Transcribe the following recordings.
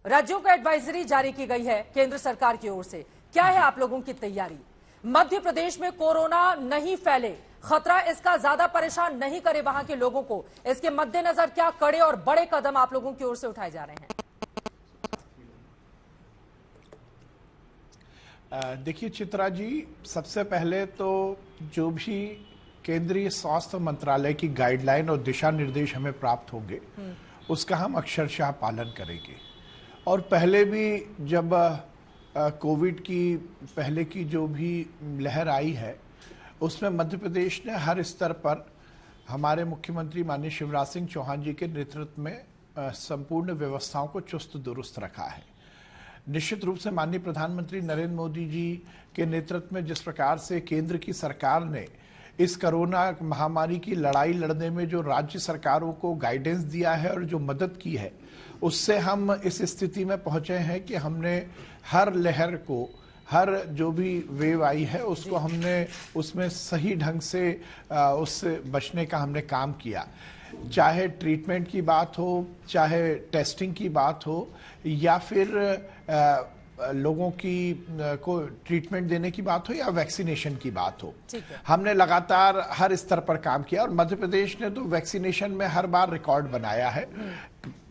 राज्यों को एडवाइजरी जारी की गई है केंद्र सरकार की ओर से। क्या है आप लोगों की तैयारी? मध्य प्रदेश में कोरोना नहीं फैले, खतरा इसका ज्यादा परेशान नहीं करे वहां के लोगों को, इसके मद्देनजर क्या कड़े और बड़े कदम आप लोगों की ओर से उठाए जा रहे हैं? देखिए चित्रा जी, सबसे पहले तो जो भी केंद्रीय स्वास्थ्य मंत्रालय की गाइडलाइन और दिशा निर्देश हमें प्राप्त होंगे उसका हम अक्षरशः पालन करेंगे। और पहले भी जब कोविड की पहले की जो भी लहर आई है उसमें मध्य प्रदेश ने हर स्तर पर हमारे मुख्यमंत्री माननीय शिवराज सिंह चौहान जी के नेतृत्व में संपूर्ण व्यवस्थाओं को चुस्त दुरुस्त रखा है। निश्चित रूप से माननीय प्रधानमंत्री नरेंद्र मोदी जी के नेतृत्व में जिस प्रकार से केंद्र की सरकार ने इस कोरोना महामारी की लड़ाई लड़ने में जो राज्य सरकारों को गाइडेंस दिया है और जो मदद की है, उससे हम इस स्थिति में पहुंचे हैं कि हमने हर लहर को, हर जो भी वेव आई है उसको हमने उसमें सही ढंग से उससे बचने का हमने काम किया। चाहे ट्रीटमेंट की बात हो, चाहे टेस्टिंग की बात हो, या फिर लोगों की को ट्रीटमेंट देने की बात हो या वैक्सीनेशन की बात हो, हमने लगातार हर स्तर पर काम किया। और मध्य प्रदेश ने तो वैक्सीनेशन में हर बार रिकॉर्ड बनाया है।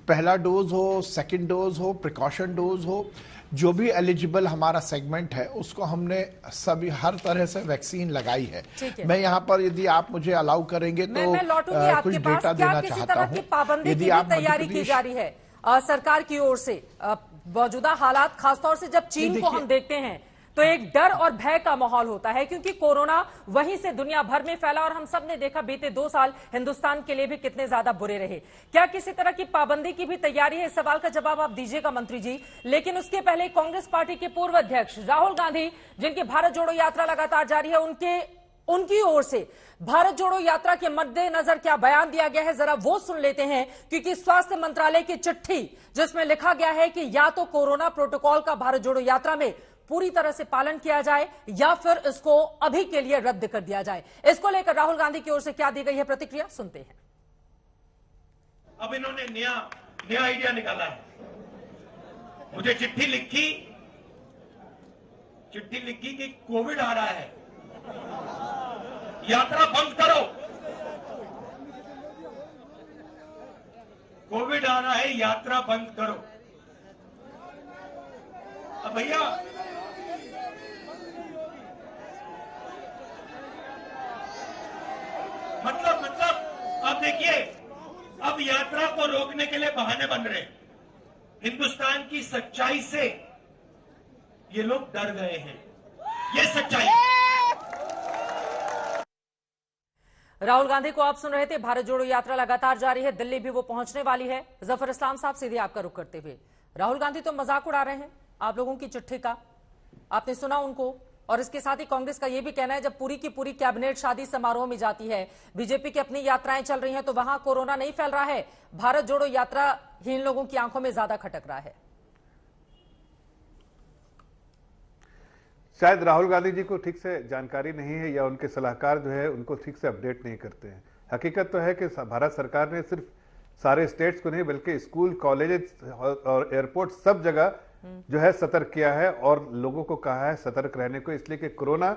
पहला डोज हो, सेकंड डोज हो, प्रिकॉशन डोज हो, जो भी एलिजिबल हमारा सेगमेंट है उसको हमने सभी हर तरह से वैक्सीन लगाई है। मैं यहाँ पर यदि आप मुझे अलाउ करेंगे तो कुछ डेटा देना चाहता हूँ। यदि आप तैयारी की जा रही है सरकार की ओर से, मौजूदा हालात खासतौर से जब चीन को हम देखते हैं तो एक डर और भय का माहौल होता है, क्योंकि कोरोना वहीं से दुनिया भर में फैला और हम सब ने देखा बीते 2 साल हिंदुस्तान के लिए भी कितने ज्यादा बुरे रहे। क्या किसी तरह की पाबंदी की भी तैयारी है? इस सवाल का जवाब आप दीजिएगा मंत्री जी। लेकिन उसके पहले कांग्रेस पार्टी के पूर्व अध्यक्ष राहुल गांधी, जिनकी भारत जोड़ो यात्रा लगातार जारी है, उनकी ओर से भारत जोड़ो यात्रा के मद्देनजर क्या बयान दिया गया है, जरा वो सुन लेते हैं। क्योंकि स्वास्थ्य मंत्रालय की चिट्ठी जिसमें लिखा गया है कि या तो कोरोना प्रोटोकॉल का भारत जोड़ो यात्रा में पूरी तरह से पालन किया जाए या फिर इसको अभी के लिए रद्द कर दिया जाए। इसको लेकर राहुल गांधी की ओर से क्या दी गई है प्रतिक्रिया, सुनते हैं। अब इन्होंने नया आइडिया निकाला है। मुझे चिट्ठी लिखी कि कोविड आ रहा है, यात्रा बंद करो। कोविड आ रहा है, यात्रा बंद करो। अब भैया मतलब अब देखिए, अब यात्रा को रोकने के लिए बहाने बन रहे हैं। हिंदुस्तान की सच्चाई से ये लोग डर गए हैं, ये सच्चाई। राहुल गांधी को आप सुन रहे थे। भारत जोड़ो यात्रा लगातार जारी है, दिल्ली भी वो पहुंचने वाली है। जफर इस्लाम साहब, सीधे आपका रुख करते हुए, राहुल गांधी तो मजाक उड़ा रहे हैं आप लोगों की चिट्ठी का, आपने सुना उनको। और इसके साथ ही कांग्रेस का यह भी कहना है जब पूरी की पूरी कैबिनेट शादी समारोह में जाती है, बीजेपी की अपनी यात्राएं चल रही हैं, तो वहां कोरोना नहीं फैल रहा है। भारत जोड़ो यात्रा ही इन लोगों की आंखों में ज्यादा खटक रहा है। शायद राहुल गांधी जी को ठीक से जानकारी नहीं है या उनके सलाहकार जो है उनको ठीक से अपडेट नहीं करते हैं। हकीकत तो है कि भारत सरकार ने सिर्फ सारे स्टेट्स को नहीं बल्कि स्कूल, कॉलेज और एयरपोर्ट सब जगह जो है सतर्क किया है और लोगों को कहा है सतर्क रहने को। इसलिए कि कोरोना,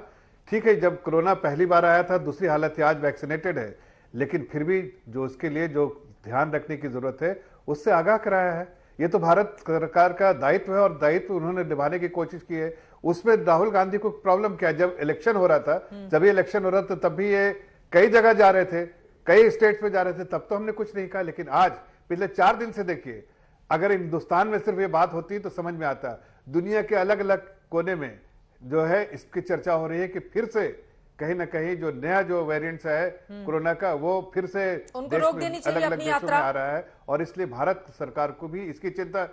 ठीक है, जब कोरोना पहली बार आया था दूसरी हालत थी, आज वैक्सीनेटेड है, लेकिन फिर भी जो उसके लिए जो ध्यान रखने की जरूरत है उससे आगाह कराया है। ये तो भारत सरकार का दायित्व है और दायित्व उन्होंने निभाने की कोशिश की है। उसमें राहुल गांधी को प्रॉब्लम क्या है, जब इलेक्शन हो रहा था, जब ये इलेक्शन हो रहा था तब भी ये कई जगह जा रहे थे, कई स्टेट्स में जा रहे थे, तब तो हमने कुछ नहीं कहा। लेकिन आज पिछले 4 दिन से देखिए, अगर हिंदुस्तान में सिर्फ ये बात होती तो समझ में आता, दुनिया के अलग अलग कोने में जो है इसकी चर्चा हो रही है कि फिर से कहीं ना कहीं जो नया जो वेरिएंट्स है कोरोना का वो फिर से देश में अलग अलग देशों में आ रहा है। और इसलिए भारत सरकार को भी इसकी चिंता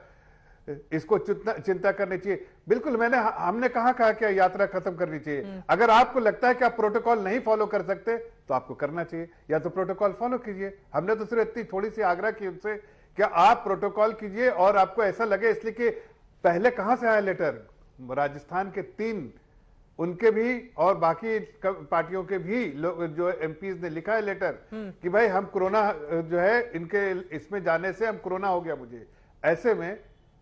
करनी चाहिए। बिल्कुल, हमने कहा कि यात्रा खत्म करनी चाहिए। अगर आपको लगता है कि आप प्रोटोकॉल नहीं फॉलो कर सकते तो आपको करना चाहिए, या तो प्रोटोकॉल फॉलो कीजिए। हमने तो सिर्फ इतनी थोड़ी सी आग्रह की उनसे, क्या आप प्रोटोकॉल कीजिए। और आपको ऐसा लगे, इसलिए कि पहले कहां से आया लेटर, राजस्थान के 3 उनके भी और बाकी पार्टियों के भी लोग जो एमपीज ने लिखा है लेटर कि भाई हम कोरोना जो है इनके इसमें जाने से हम कोरोना हो गया मुझे। ऐसे में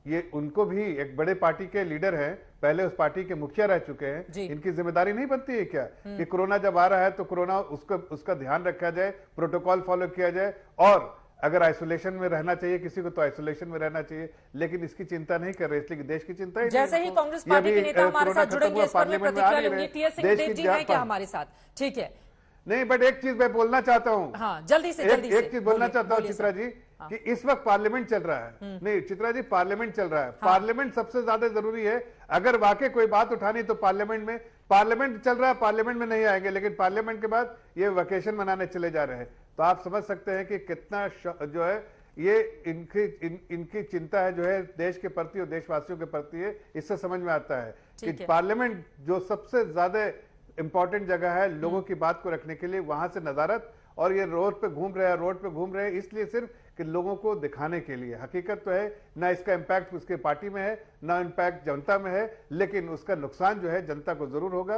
ये उनको भी एक बड़े पार्टी के लीडर हैं, पहले उस पार्टी के मुखिया रह चुके हैं, इनकी जिम्मेदारी नहीं बनती है क्या कि कोरोना जब आ रहा है तो कोरोना उसका ध्यान रखा जाए, प्रोटोकॉल फॉलो किया जाए, और अगर आइसोलेशन में रहना चाहिए किसी को तो आइसोलेशन में रहना चाहिए, लेकिन इसकी चिंता नहीं कर रहे, इसलिए कि देश की चिंता ही जैसे ही कांग्रेस पार्टी के नेता हमारे साथ जुड़ेंगे, इस पर भी प्रतिक्रिया लूंगी। टीएस सिंहदेव जी हैं क्या हमारे साथ? ठीक है, नहीं, बट एक चीज मैं बोलना चाहता हूँ, हाँ जल्दी से एक चीज बोलना चाहता हूँ चित्रा जी, कि इस वक्त पार्लियामेंट चल रहा है। नहीं चित्रा जी, पार्लियामेंट चल रहा है, पार्लियामेंट सबसे ज्यादा जरूरी है। अगर वाकई कोई बात उठानी तो पार्लियामेंट चल रहा है, पार्लियामेंट में नहीं आएंगे, लेकिन पार्लियामेंट के बाद ये वेकेशन मनाने चले जा रहे हैं। तो आप समझ सकते हैं कि कितना जो है ये इनकी चिंता है जो है देश के प्रति और देशवासियों के प्रति है। इससे समझ में आता है कि पार्लियामेंट जो सबसे ज्यादा इंपॉर्टेंट जगह है लोगों की बात को रखने के लिए, वहां से नजारत, और ये रोड पे घूम रहे हैं इसलिए सिर्फ कि लोगों को दिखाने के लिए। हकीकत तो है ना इसका इम्पैक्ट उसके पार्टी में है, ना इम्पैक्ट जनता में है, लेकिन उसका नुकसान जो है जनता को जरूर होगा।